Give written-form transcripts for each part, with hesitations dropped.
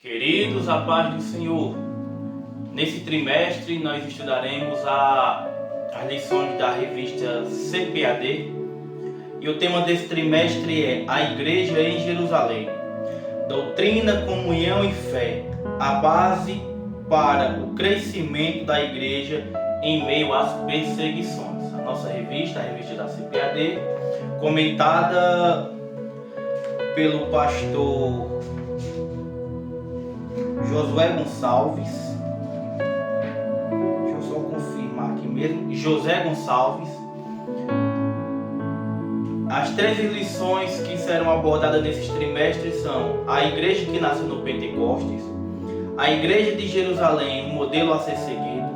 Queridos, a paz do Senhor. Nesse trimestre nós estudaremos as lições da revista CPAD e o tema desse trimestre é a Igreja em Jerusalém, doutrina, comunhão e fé, a base para o crescimento da igreja em meio às perseguições. A nossa revista, a revista da CPAD, comentada pelo pastor Josué Gonçalves. Deixa eu só confirmar aqui mesmo. José Gonçalves. As 13 lições que serão abordadas nesses trimestres são a igreja que nasceu no Pentecostes, a igreja de Jerusalém, um modelo a ser seguido,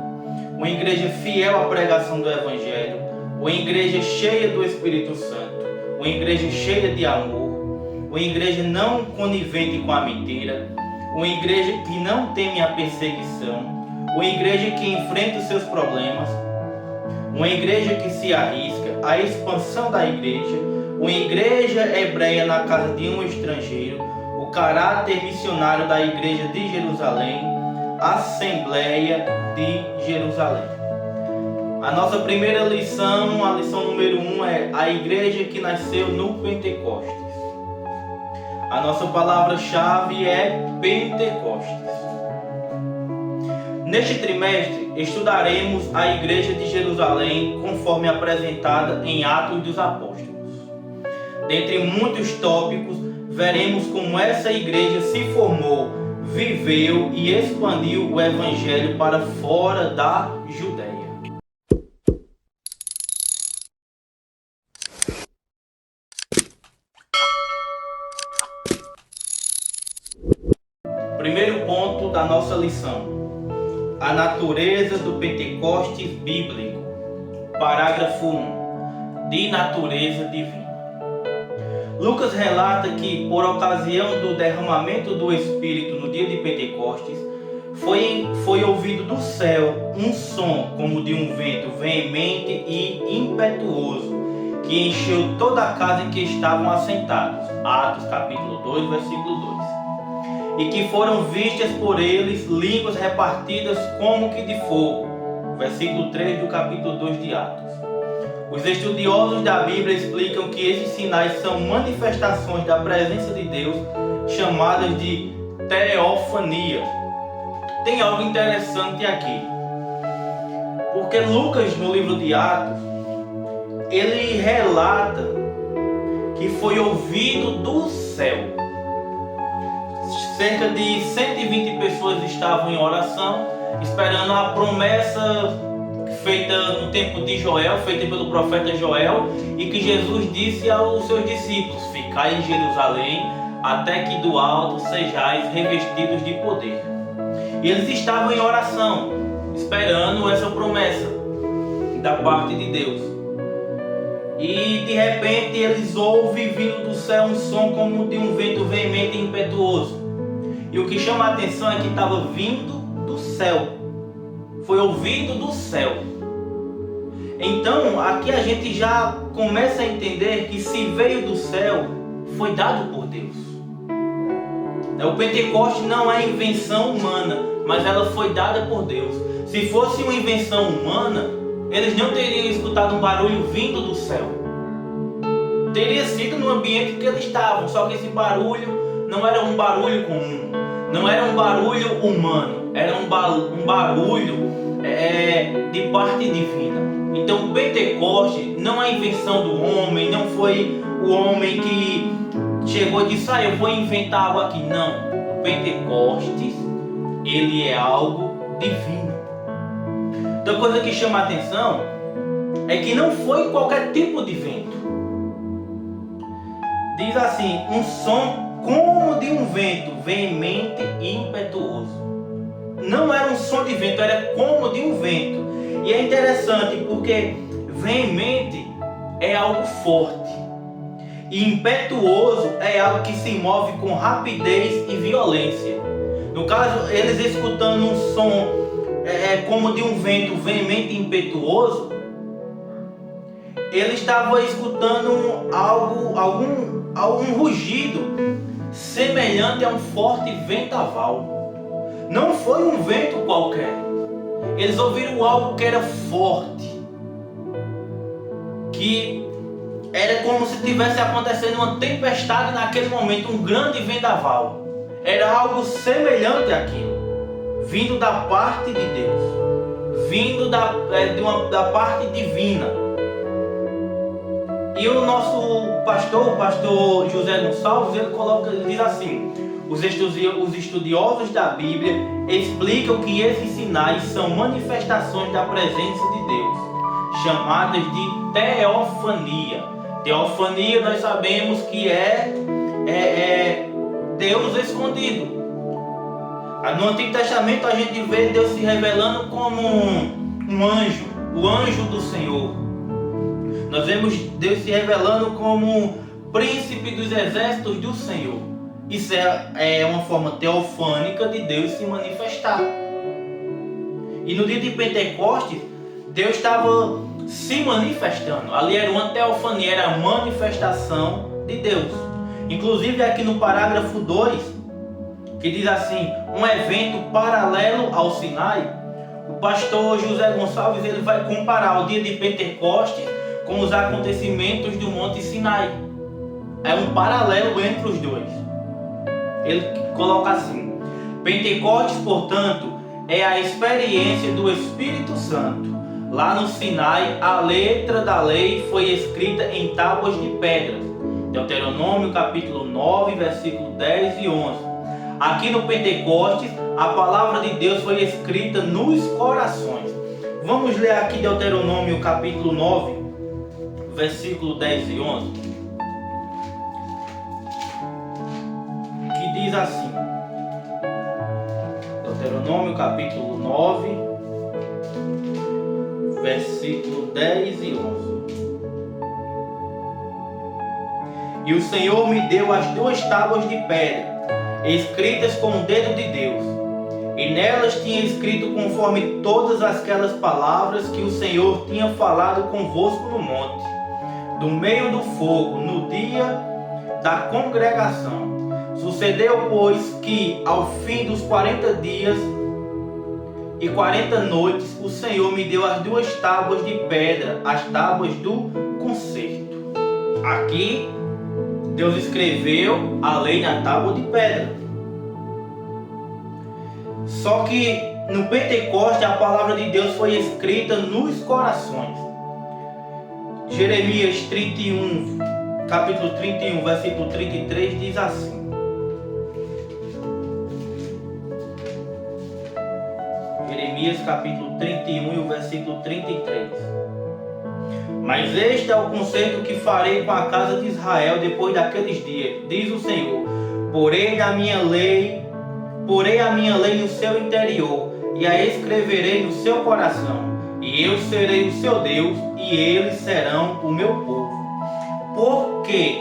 uma igreja fiel à pregação do Evangelho, uma igreja cheia do Espírito Santo, uma igreja cheia de amor, uma igreja não conivente com a mentira, uma igreja que não teme a perseguição, uma igreja que enfrenta os seus problemas, uma igreja que se arrisca, a expansão da igreja, uma igreja hebreia na casa de um estrangeiro, o caráter missionário da igreja de Jerusalém, a Assembleia de Jerusalém. A nossa primeira lição, a lição número 1, é a igreja que nasceu no Pentecostes. A nossa palavra-chave é Pentecostes. Neste trimestre, estudaremos a Igreja de Jerusalém conforme apresentada em Atos dos Apóstolos. Dentre muitos tópicos, veremos como essa igreja se formou, viveu e expandiu o Evangelho para fora da Judéia. Primeiro ponto da nossa lição: a natureza do Pentecostes bíblico. Parágrafo 1. De natureza divina. Lucas relata que, por ocasião do derramamento do Espírito no dia de Pentecostes, foi ouvido do céu um som como de um vento veemente e impetuoso, que encheu toda a casa em que estavam assentados. Atos capítulo 2, versículo 2. E que foram vistas por eles línguas repartidas como que de fogo. Versículo 3 do capítulo 2 de Atos. Os estudiosos da Bíblia explicam que esses sinais são manifestações da presença de Deus, chamadas de teofania. Tem algo interessante aqui, porque Lucas, no livro de Atos, ele relata que foi ouvido do céu. Cerca de 120 pessoas estavam em oração, esperando a promessa feita no tempo de Joel, feita pelo profeta Joel, e que Jesus disse aos seus discípulos: ficai em Jerusalém, até que do alto sejais revestidos de poder. E eles estavam em oração, esperando essa promessa da parte de Deus. E de repente eles ouvem vindo do céu um som como de um vento veemente e impetuoso. E o que chama a atenção é que estava vindo do céu. Foi ouvido do céu. Então, aqui a gente já começa a entender que se veio do céu, foi dado por Deus. O Pentecoste não é invenção humana, mas ela foi dada por Deus. Se fosse uma invenção humana, eles não teriam escutado um barulho vindo do céu. Teria sido no ambiente que eles estavam, só que esse barulho não era um barulho comum, não era um barulho humano, era um barulho de parte divina. Então o Pentecoste não é invenção do homem, não foi o homem que chegou e disse: eu vou inventar algo aqui. Não, o Pentecostes, ele é algo divino. Outra coisa que chama a atenção é que não foi qualquer tipo de vento. Diz assim: um som como de um vento veemente e impetuoso. Não era um som de vento, era como de um vento. E é interessante porque veemente é algo forte e impetuoso é algo que se move com rapidez e violência. No caso, eles escutando um som como de um vento veemente e impetuoso, ele estava escutando algum rugido semelhante a um forte vendaval. Não foi um vento qualquer. Eles ouviram algo que era forte, que era como se estivesse acontecendo uma tempestade naquele momento, um grande vendaval. Era algo semelhante àquilo, vindo da parte de Deus, vindo da parte divina. E o nosso pastor, o pastor José Gonçalves, ele diz assim: os estudiosos da Bíblia explicam que esses sinais são manifestações da presença de Deus, chamadas de teofania. Teofania nós sabemos que é Deus escondido. No Antigo Testamento a gente vê Deus se revelando como um anjo, o anjo do Senhor. Nós vemos Deus se revelando como príncipe dos exércitos do Senhor. Isso é uma forma teofânica de Deus se manifestar. E no dia de Pentecostes, Deus estava se manifestando. Ali era uma teofania, era a manifestação de Deus. Inclusive aqui no parágrafo 2, que diz assim: um evento paralelo ao Sinai, o pastor José Gonçalves ele vai comparar o dia de Pentecostes com os acontecimentos do Monte Sinai. É um paralelo entre os dois. Ele coloca assim: Pentecostes, portanto, é a experiência do Espírito Santo. Lá no Sinai, a letra da lei foi escrita em tábuas de pedra. Deuteronômio capítulo 9, versículo 10 e 11. Aqui no Pentecostes, a palavra de Deus foi escrita nos corações. Vamos ler aqui Deuteronômio capítulo 9, versículo 10 e 11. Que diz assim: Deuteronômio capítulo 9, versículo 10 e 11. E o Senhor me deu as 2 tábuas de pedra, escritas com o dedo de Deus, e nelas tinha escrito conforme todas aquelas palavras que o Senhor tinha falado convosco no monte, do meio do fogo, no dia da congregação. Sucedeu, pois, que ao fim dos 40 dias e 40 noites, o Senhor me deu as 2 tábuas de pedra, as tábuas do concerto. Aqui, Deus escreveu a lei na tábua de pedra. Só que no Pentecostes a palavra de Deus foi escrita nos corações. Jeremias 31, capítulo 31, versículo 33 diz assim: Jeremias capítulo 31 e o versículo 33. Mas este é o concerto que farei com a casa de Israel depois daqueles dias, diz o Senhor. Porei a minha lei no seu interior, e a escreverei no seu coração, e eu serei o seu Deus, e eles serão o meu povo. Por quê?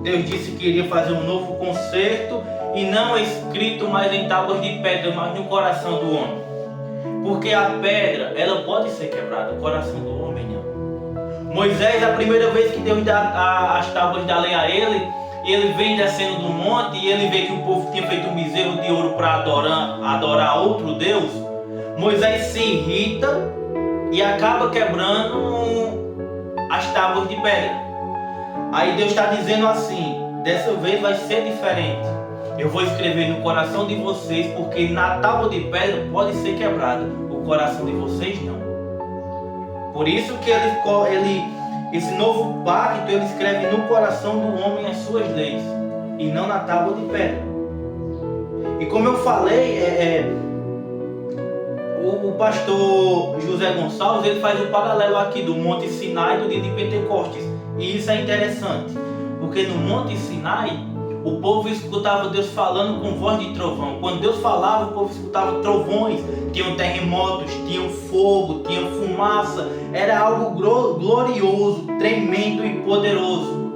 Deus disse que iria fazer um novo concerto, e não escrito mais em tábuas de pedra, mas no coração do homem. Porque a pedra, ela pode ser quebrada, o coração do homem não. Moisés, a primeira vez que Deus dá as tábuas da lei a ele, e ele vem descendo do monte, e ele vê que o povo tinha feito um bezerro de ouro para adorar outro Deus. Moisés se irrita e acaba quebrando as tábuas de pedra. Aí Deus está dizendo assim: dessa vez vai ser diferente. Eu vou escrever no coração de vocês, porque na tábua de pedra pode ser quebrada, o coração de vocês não. Por isso que esse novo pacto ele escreve no coração do homem as suas leis, e não na tábua de pedra. E como eu falei, o pastor José Gonçalves ele faz o paralelo aqui do Monte Sinai do dia de Pentecostes. E isso é interessante, porque no Monte Sinai o povo escutava Deus falando com voz de trovão. Quando Deus falava, o povo escutava trovões, tinham terremotos, tinham fogo, tinham fumaça. Era algo glorioso, tremendo e poderoso.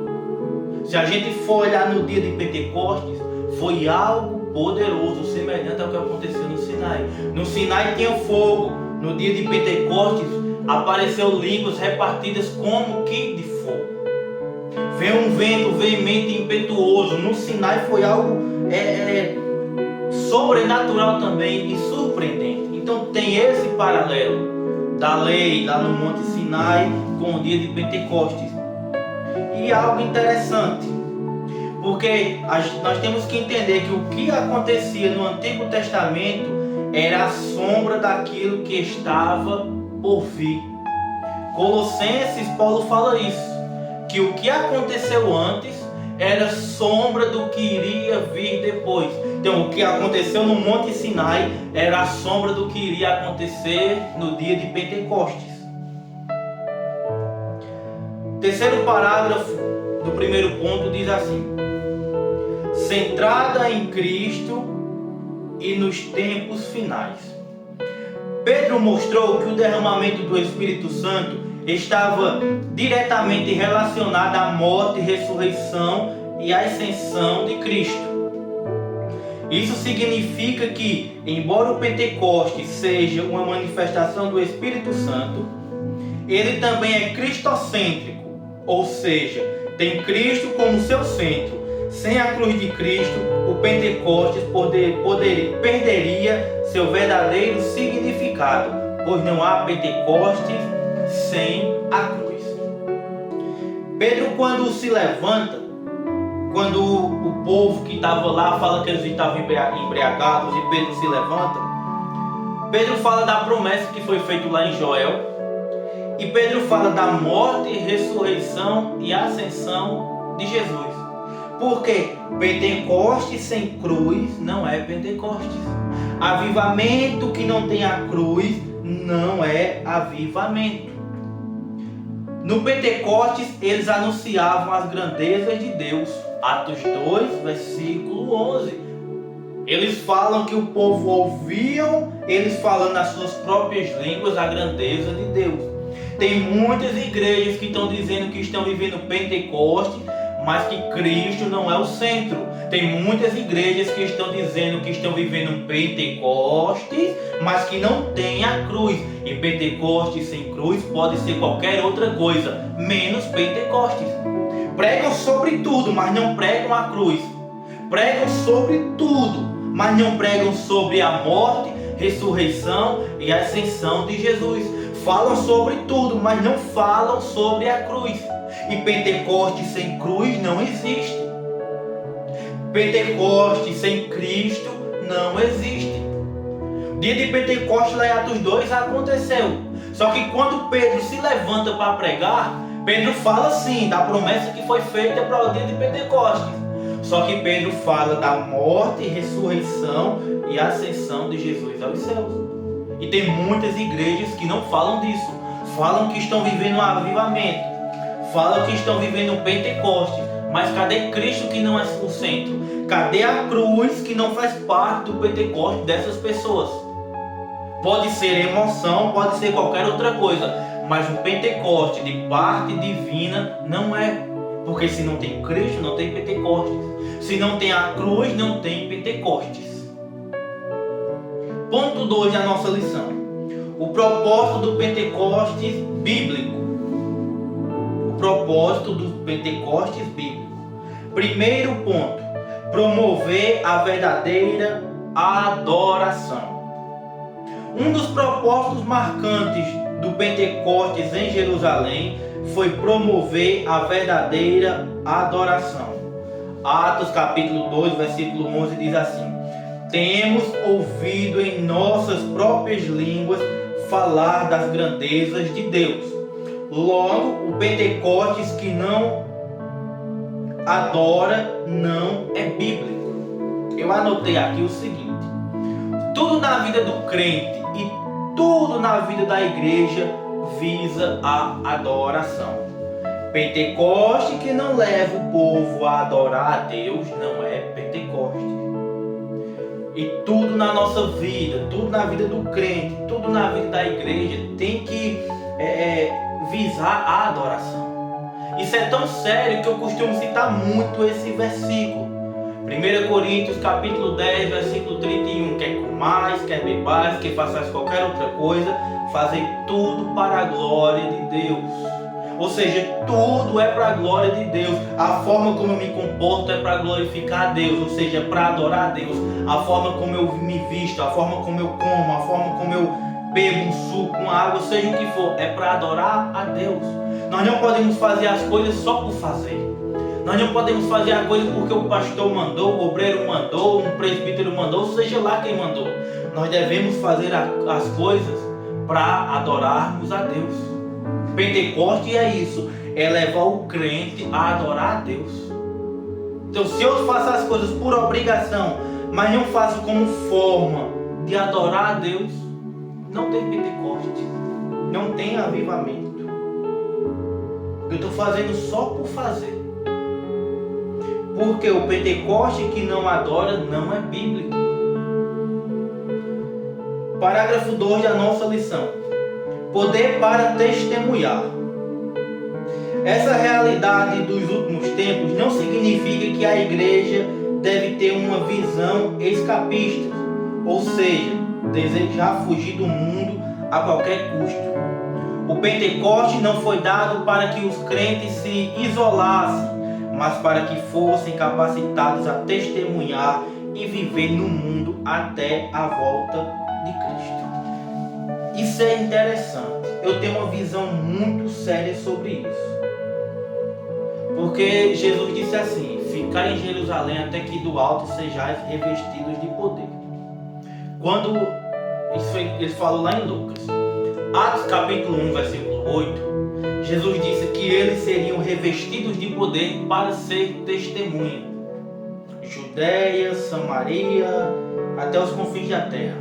Se a gente for olhar no dia de Pentecostes, foi algo poderoso, semelhante ao que aconteceu no Sinai. No Sinai tinha fogo, no dia de Pentecostes apareceu línguas repartidas como que de fogo. veio um vento veemente e impetuoso. No Sinai foi algo sobrenatural também e surpreendente. Então tem esse paralelo da lei lá no Monte Sinai com o dia de Pentecostes. E algo interessante, porque nós temos que entender que o que acontecia no Antigo Testamento era a sombra daquilo que estava por vir. Colossenses, Paulo fala isso, que o que aconteceu antes era sombra do que iria vir depois. Então o que aconteceu no Monte Sinai era a sombra do que iria acontecer no dia de Pentecostes. Terceiro parágrafo do primeiro ponto diz assim: centrada em Cristo e nos tempos finais. Pedro mostrou que o derramamento do Espírito Santo estava diretamente relacionado à morte, ressurreição e à ascensão de Cristo. Isso significa que, embora o Pentecostes seja uma manifestação do Espírito Santo, ele também é cristocêntrico, ou seja, tem Cristo como seu centro. Sem a cruz de Cristo, o Pentecostes perderia seu verdadeiro significado, pois não há Pentecostes sem a cruz. Pedro, quando se levanta, quando o povo que estava lá fala que eles estavam embriagados e Pedro se levanta, Pedro fala da promessa que foi feita lá em Joel, e Pedro fala da morte, ressurreição e ascensão de Jesus. Porque Pentecostes sem cruz não é Pentecostes. Avivamento que não tem a cruz não é avivamento. No Pentecostes eles anunciavam as grandezas de Deus. Atos 2, versículo 11. Eles falam que o povo ouviam eles falando nas suas próprias línguas a grandeza de Deus. Tem muitas igrejas que estão dizendo que estão vivendo Pentecostes, mas que Cristo não é o centro. Tem muitas igrejas que estão dizendo que estão vivendo Pentecostes, mas que não tem a cruz. E Pentecostes sem cruz pode ser qualquer outra coisa, menos Pentecostes. Pregam sobre tudo, mas não pregam a cruz. Pregam sobre tudo, mas não pregam sobre a morte, ressurreição e ascensão de Jesus. Falam sobre tudo, mas não falam sobre a cruz. E Pentecostes sem cruz não existe. Pentecostes sem Cristo não existe. Dia de Pentecostes lá em Atos 2 aconteceu. Só que quando Pedro se levanta para pregar, Pedro fala sim da promessa que foi feita para o dia de Pentecostes. Só que Pedro fala da morte, ressurreição e ascensão de Jesus aos céus. E tem muitas igrejas que não falam disso. Falam que estão vivendo um avivamento. Falam que estão vivendo um Pentecostes. Mas cadê Cristo que não é o centro? Cadê a cruz que não faz parte do Pentecostes dessas pessoas? Pode ser emoção, pode ser qualquer outra coisa. Mas o Pentecostes de parte divina não é. Porque se não tem Cristo, não tem Pentecostes. Se não tem a cruz, não tem Pentecostes. Ponto 2 da nossa lição. O propósito do Pentecostes bíblico. O propósito do Pentecostes bíblico. Primeiro ponto. Promover a verdadeira adoração. Um dos propósitos marcantes do Pentecostes em Jerusalém foi promover a verdadeira adoração. Atos capítulo 2, versículo 11 diz assim: temos ouvido em nossas próprias línguas falar das grandezas de Deus. Logo, o Pentecostes que não adora não é bíblico. Eu anotei aqui o seguinte: tudo na vida do crente e tudo na vida da igreja visa a adoração. Pentecoste que não leva o povo a adorar a Deus não é Pentecoste. E tudo na nossa vida, tudo na vida do crente, tudo na vida da igreja tem que visar a adoração. Isso é tão sério que eu costumo citar muito esse versículo. 1 Coríntios capítulo 10, versículo 31. Quer comais, quer bebais, quer façais qualquer outra coisa, fazei tudo para a glória de Deus. Ou seja, tudo é para a glória de Deus. A forma como eu me comporto é para glorificar a Deus, ou seja, para adorar a Deus. A forma como eu me visto, a forma como eu como, a forma como eu bebo um suco, uma água, seja o que for, é para adorar a Deus. Nós não podemos fazer as coisas só por fazer. Nós não podemos fazer a coisa porque o pastor mandou, o obreiro mandou, um presbítero mandou, seja lá quem mandou. Nós devemos fazer as coisas para adorarmos a Deus. Pentecoste é isso, é levar o crente a adorar a Deus. Então, se eu faço as coisas por obrigação, mas não faço como forma de adorar a Deus, não tem Pentecoste, não tem avivamento. Eu estou fazendo só por fazer. Porque o Pentecoste que não adora não é bíblico. Parágrafo 2 da nossa lição. Poder para testemunhar. Essa realidade dos últimos tempos não significa que a igreja deve ter uma visão escapista, ou seja, desejar fugir do mundo a qualquer custo. O Pentecoste não foi dado para que os crentes se isolassem, mas para que fossem capacitados a testemunhar e viver no mundo até a volta de Cristo. Isso é interessante. Eu tenho uma visão muito séria sobre isso. Porque Jesus disse assim: ficai em Jerusalém até que do alto sejais revestidos de poder. Quando ele falou lá em Lucas, Atos capítulo 1, versículo 8, Jesus disse que eles seriam revestidos de poder para ser testemunha. Judeia, Samaria, até os confins da terra.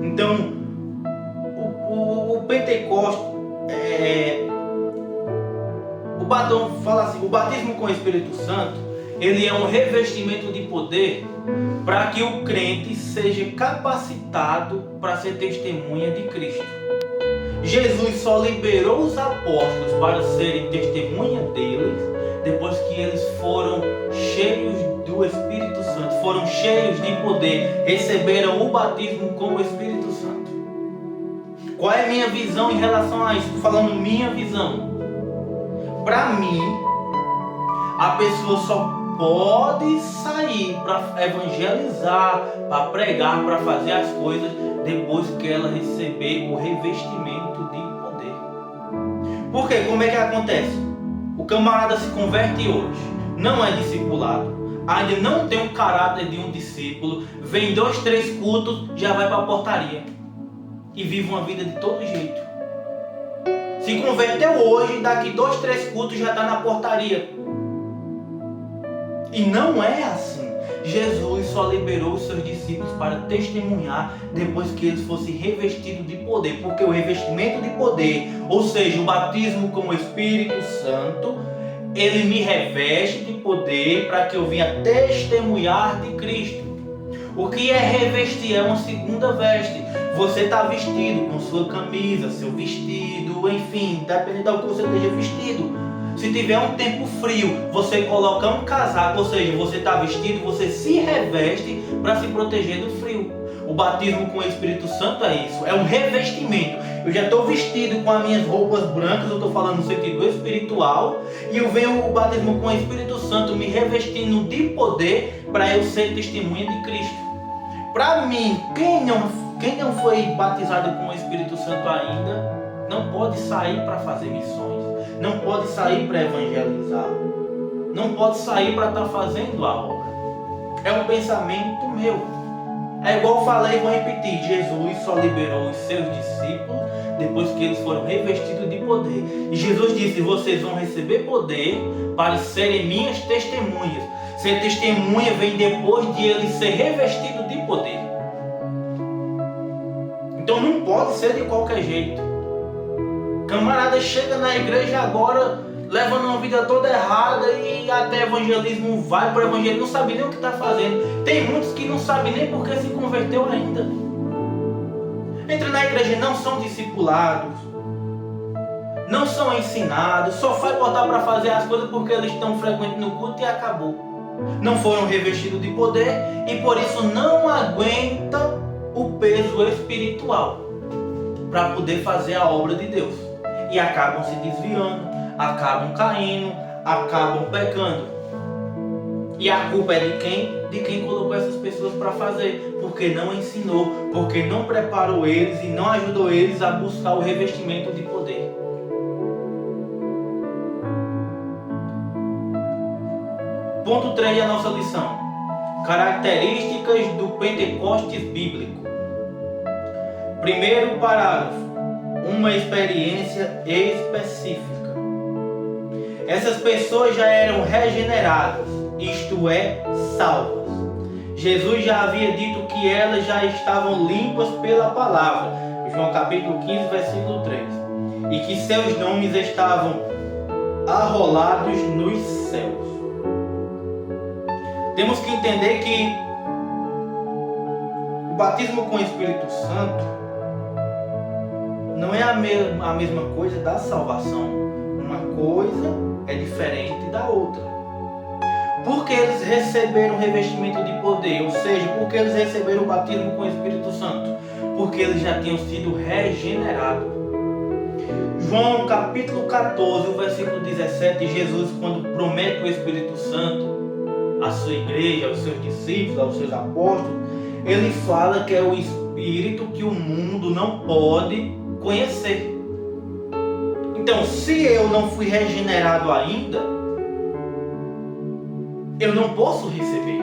Então, o Pentecostes, o batismo com o Espírito Santo, ele é um revestimento de poder para que o crente seja capacitado para ser testemunha de Cristo. Jesus só liberou os apóstolos para serem testemunha deles depois que eles foram cheios do Espírito Santo, foram cheios de poder, receberam o batismo com o Espírito Santo. Qual é a minha visão em relação a isso? Estou falando minha visão. Para mim, a pessoa só pode sair para evangelizar, para pregar, para fazer as coisas depois que ela receber o revestimento de poder. Porque como é que acontece? O camarada se converte hoje, não é discipulado, ainda não tem o caráter de um discípulo, vem 2, 3 cultos, já vai para a portaria e vive uma vida de todo jeito. Se converteu hoje, daqui 2, 3 cultos já está na portaria. E não é assim. Jesus só liberou os seus discípulos para testemunhar depois que eles fossem revestidos de poder. Porque o revestimento de poder, ou seja, o batismo com o Espírito Santo, ele me reveste de poder para que eu venha testemunhar de Cristo. O que é revestir? É uma segunda veste. Você está vestido com sua camisa, seu vestido, enfim, dependendo do que você esteja vestido. Se tiver um tempo frio, você coloca um casaco, ou seja, você está vestido, você se reveste para se proteger do frio. O batismo com o Espírito Santo é isso, é um revestimento. Eu já estou vestido com as minhas roupas brancas, eu estou falando no sentido espiritual, e eu venho o batismo com o Espírito Santo me revestindo de poder para eu ser testemunha de Cristo. Para mim, quem não foi batizado com o Espírito Santo ainda, não pode sair para fazer missões. Não pode sair para evangelizar. Não pode sair para estar fazendo a obra. É um pensamento meu. É igual eu falei, vou repetir. Jesus só liberou os seus discípulos depois que eles foram revestidos de poder. E Jesus disse: vocês vão receber poder para serem minhas testemunhas. Ser testemunha vem depois de ele ser revestido de poder. Então não pode ser de qualquer jeito. Camarada chega na igreja agora, levando uma vida toda errada e até evangelismo vai para o evangelismo, não sabe nem o que está fazendo. Tem muitos que não sabem nem porque se converteu ainda. Entra na igreja, não são discipulados, não são ensinados, só vai botar para fazer as coisas porque eles estão frequentes no culto e acabou. Não foram revestidos de poder e por isso não aguentam o peso espiritual para poder fazer a obra de Deus. e acabam se desviando, acabam caindo, acabam pecando. E a culpa é de quem? De quem colocou essas pessoas para fazer, porque não ensinou, porque não preparou eles e não ajudou eles a buscar o revestimento de poder. Ponto 3 da nossa lição: características do Pentecostes bíblico. Primeiro parágrafo: uma experiência específica. Essas pessoas já eram regeneradas, isto é, salvas. Jesus já havia dito que elas já estavam limpas pela palavra, João capítulo 15, versículo 3, e que seus nomes estavam arrolados nos céus. Temos que entender que o batismo com o Espírito Santo não é a mesma coisa da salvação. Uma coisa é diferente da outra. Porque eles receberam o revestimento de poder, ou seja, porque eles receberam o batismo com o Espírito Santo, porque eles já tinham sido regenerados. João capítulo 14, o versículo 17, Jesus, quando promete o Espírito Santo à sua igreja, aos seus discípulos, aos seus apóstolos, ele fala que é o Espírito que o mundo não pode conhecer. Então, se eu não fui regenerado ainda, eu não posso receber.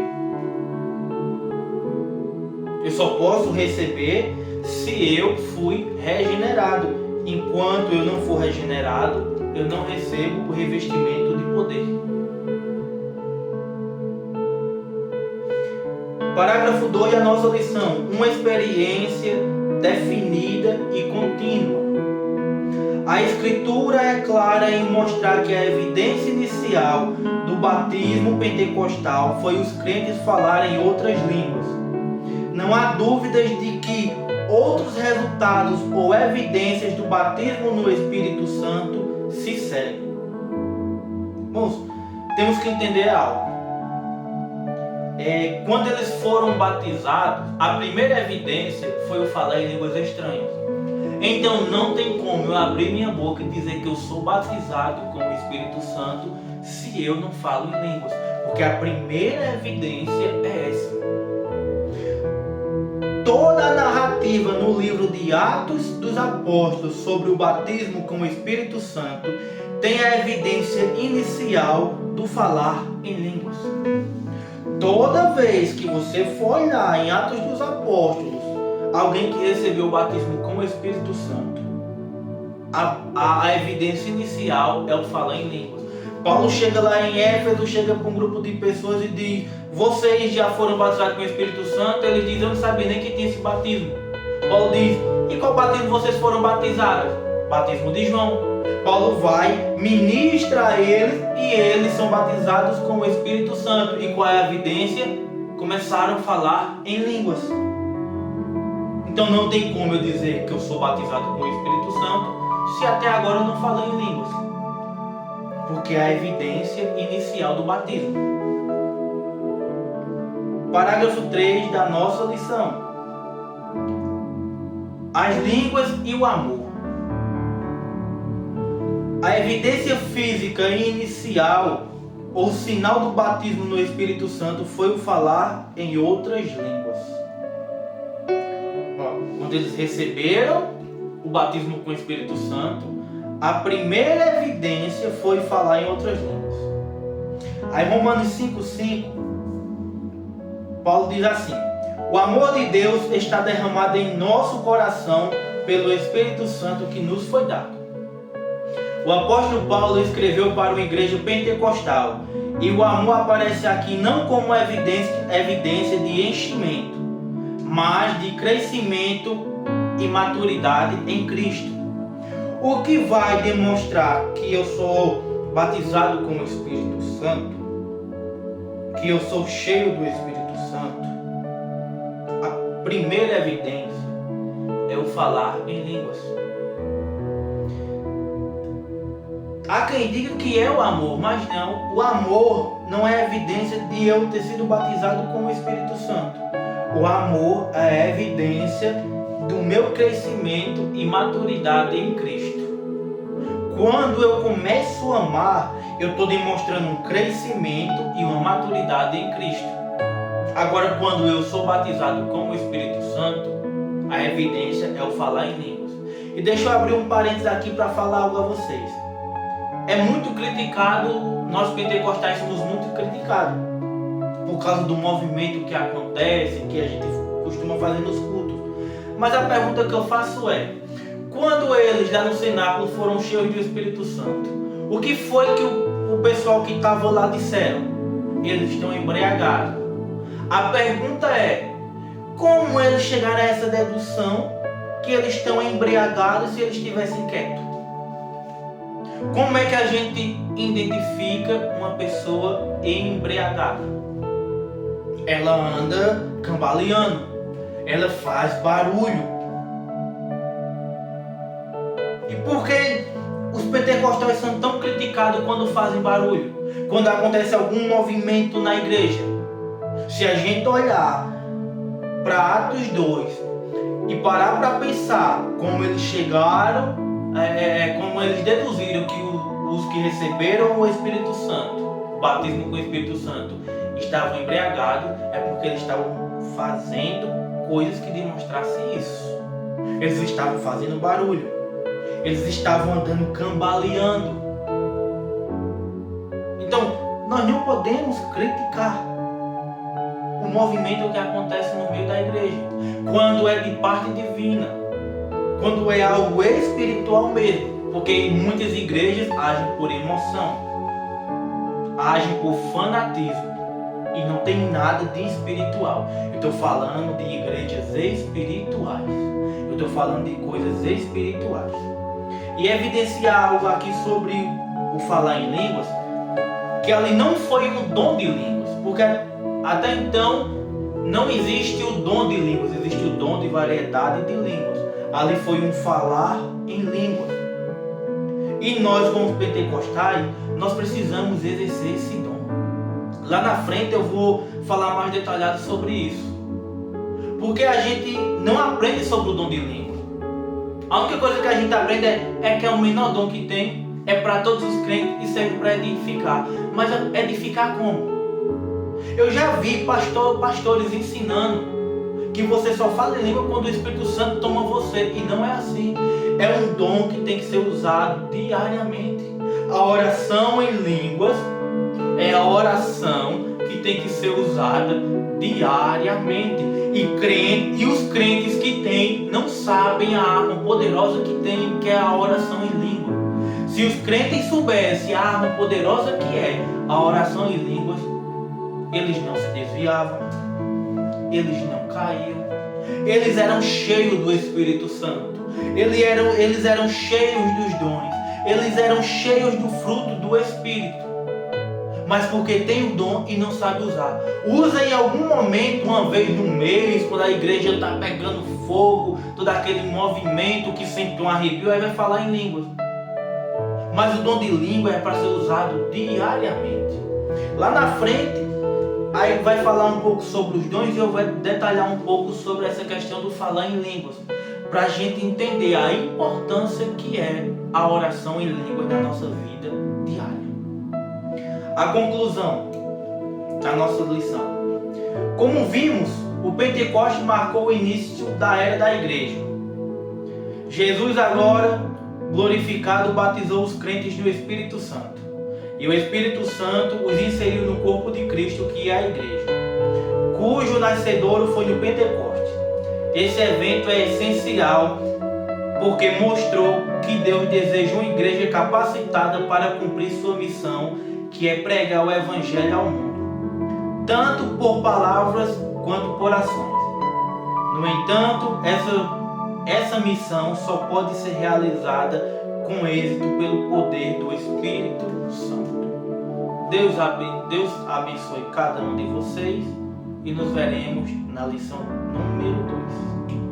Eu só posso receber se eu fui regenerado. Enquanto eu não for regenerado, eu não recebo o revestimento de poder. Parágrafo 2 da nossa lição: uma experiência definida e contínua. A Escritura é clara em mostrar que a evidência inicial do batismo pentecostal foi os crentes falarem outras línguas. Não há dúvidas de que outros resultados ou evidências do batismo no Espírito Santo se seguem. Bom, temos que entender algo. Quando eles foram batizados, a primeira evidência foi o falar em línguas estranhas. Então não tem como eu abrir minha boca e dizer que eu sou batizado com o Espírito Santo se eu não falo em línguas, porque a primeira evidência é essa. Toda a narrativa no livro de Atos dos Apóstolos sobre o batismo com o Espírito Santo tem a evidência inicial do falar em línguas. Toda vez que você for olhar em Atos dos Apóstolos, alguém que recebeu o batismo com o Espírito Santo, a evidência inicial é o falar em línguas. Paulo chega lá em Éfeso, chega para um grupo de pessoas e diz: vocês já foram batizados com o Espírito Santo? Ele diz: eu não sabia nem que tinha esse batismo. Paulo diz: e qual batismo vocês foram batizados? Batismo de João. Paulo vai, ministra a eles e eles são batizados com o Espírito Santo. E qual é a evidência? Começaram a falar em línguas. Então não tem como eu dizer que eu sou batizado com o Espírito Santo se até agora eu não falei em línguas. Porque é a evidência inicial do batismo. Parágrafo 3 da nossa lição: as línguas e o amor. A evidência física inicial ou sinal do batismo no Espírito Santo foi o falar em outras línguas. Quando eles receberam o batismo com o Espírito Santo, a primeira evidência foi falar em outras línguas. Aí Romanos 5,5, Paulo diz assim: o amor de Deus está derramado em nosso coração pelo Espírito Santo que nos foi dado. O apóstolo Paulo escreveu para uma igreja pentecostal, e o amor aparece aqui não como evidência de enchimento, mas de crescimento e maturidade em Cristo. O que vai demonstrar que eu sou batizado com o Espírito Santo, que eu sou cheio do Espírito Santo, a primeira evidência é o falar em línguas. Há quem diga que é o amor, mas não. O amor não é evidência de eu ter sido batizado com o Espírito Santo. O amor é evidência do meu crescimento e maturidade em Cristo. Quando eu começo a amar, eu estou demonstrando um crescimento e uma maturidade em Cristo. Agora, quando eu sou batizado com o Espírito Santo, a evidência é o falar em línguas. E deixa eu abrir um parênteses aqui para falar algo a vocês. É muito criticado, nós pentecostais somos muito criticados por causa do movimento que acontece, que a gente costuma fazer nos cultos. Mas a pergunta que eu faço é: quando eles lá no cenáculo foram cheios do Espírito Santo, o que foi que o pessoal que estava lá disseram? Eles estão embriagados. A pergunta é: como eles chegaram a essa dedução que eles estão embriagados se eles estivessem quietos? Como é que a gente identifica uma pessoa embriagada? Ela anda cambaleando, ela faz barulho. E por que os pentecostais são tão criticados quando fazem barulho? Quando acontece algum movimento na igreja? Se a gente olhar para Atos 2 e parar para pensar como eles chegaram, como eles deduziram que os que receberam o Espírito Santo, o batismo com o Espírito Santo, estavam embriagados, é porque eles estavam fazendo coisas que demonstrassem isso. Eles estavam fazendo barulho, eles estavam andando cambaleando. Então, nós não podemos criticar o movimento que acontece no meio da igreja, quando é de parte divina, quando é algo espiritual mesmo, porque muitas igrejas agem por emoção, agem por fanatismo e não tem nada de espiritual. Eu estou falando de igrejas espirituais, eu estou falando de coisas espirituais. E evidenciar algo aqui sobre o falar em línguas, que ali não foi um dom de línguas, porque até então não existe o dom de línguas, existe o dom de variedade de línguas. Ali foi um falar em línguas. E nós, como pentecostais, nós precisamos exercer esse dom. Lá na frente eu vou falar mais detalhado sobre isso. Porque a gente não aprende sobre o dom de língua. A única coisa que a gente aprende é que é o menor dom que tem, é para todos os crentes e serve para edificar. Mas edificar como? Eu já vi pastores ensinando que você só fala em língua quando o Espírito Santo toma você. E não é assim. É um dom que tem que ser usado diariamente. A oração em línguas é a oração que tem que ser usada diariamente. E os crentes que têm não sabem a arma poderosa que tem, que é a oração em língua. Se os crentes soubessem a arma poderosa que é a oração em línguas, eles não se desviavam, eles não caíam, eles eram cheios do Espírito Santo, eles eram cheios dos dons, eles eram cheios do fruto do Espírito. Mas porque tem o dom e não sabe usar. Usa em algum momento, uma vez no mês, quando a igreja está pegando fogo, todo aquele movimento que sente um arrepio, aí vai falar em línguas. Mas o dom de língua é para ser usado diariamente. Lá na frente, aí vai falar um pouco sobre os dons e eu vou detalhar um pouco sobre essa questão do falar em línguas, para a gente entender a importância que é a oração em línguas na nossa vida diária. A conclusão da nossa lição. Como vimos, o Pentecostes marcou o início da era da igreja. Jesus agora, glorificado, batizou os crentes do Espírito Santo. E o Espírito Santo os inseriu no corpo de Cristo, que é a igreja, cujo nascedouro foi no Pentecostes. Esse evento é essencial porque mostrou que Deus deseja uma igreja capacitada para cumprir sua missão, que é pregar o Evangelho ao mundo, tanto por palavras quanto por ações. No entanto, essa missão só pode ser realizada com êxito pelo poder do Espírito Santo. Deus abençoe cada um de vocês e nos veremos na lição número 2.